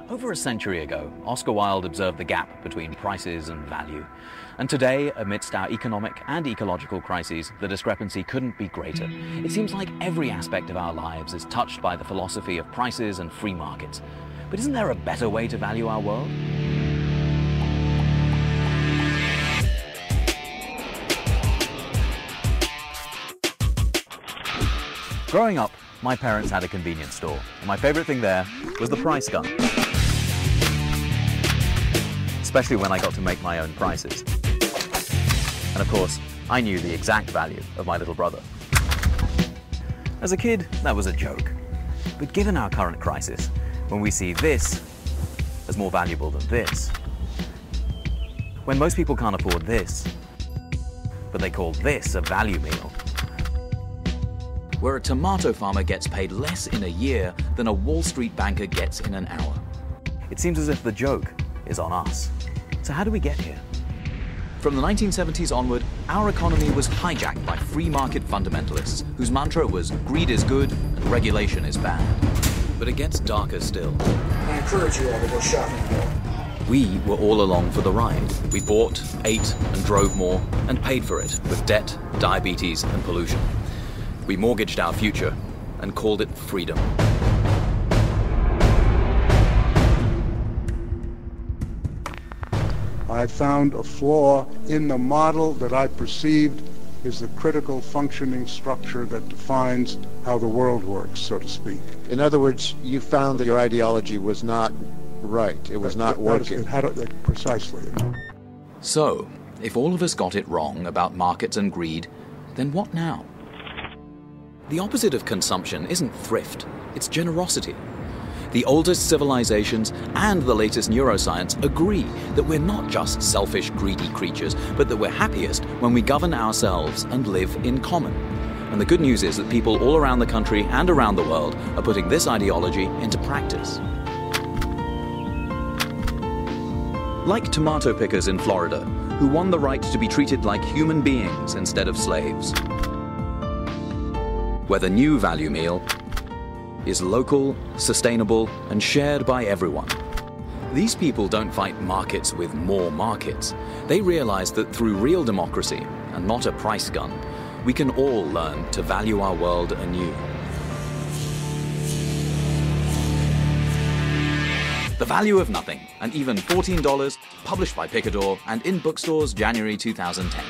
Over a century ago, Oscar Wilde observed the gap between prices and value. And today, amidst our economic and ecological crises, the discrepancy couldn't be greater. It seems like every aspect of our lives is touched by the philosophy of prices and free markets. But isn't there a better way to value our world? Growing up, my parents had a convenience store, and my favorite thing there was the price gun. Especially when I got to make my own prices. And of course, I knew the exact value of my little brother. As a kid, that was a joke. But given our current crisis, when we see this as more valuable than this, when most people can't afford this, but they call this a value meal, where a tomato farmer gets paid less in a year than a Wall Street banker gets in an hour, it seems as if the joke is on us. So how do we get here? From the 1970s onward, our economy was hijacked by free market fundamentalists whose mantra was greed is good and regulation is bad. But it gets darker still. I encourage you all to go shopping more. We were all along for the ride. We bought, ate, and drove more, and paid for it with debt, diabetes, and pollution. We mortgaged our future and called it freedom. I found a flaw in the model that I perceived is the critical functioning structure that defines how the world works, so to speak. In other words, you found that your ideology was not right. It was not working. Precisely. So, if all of us got it wrong about markets and greed, then what now? The opposite of consumption isn't thrift, it's generosity. The oldest civilizations and the latest neuroscience agree that we're not just selfish, greedy creatures, but that we're happiest when we govern ourselves and live in common. And the good news is that people all around the country and around the world are putting this ideology into practice. Like tomato pickers in Florida, who won the right to be treated like human beings instead of slaves. Where the new value meal is local, sustainable, and shared by everyone. These people don't fight markets with more markets. They realize that through real democracy, and not a price gun, we can all learn to value our world anew. The Value of Nothing, and even $14, published by Picador and in bookstores January 2010.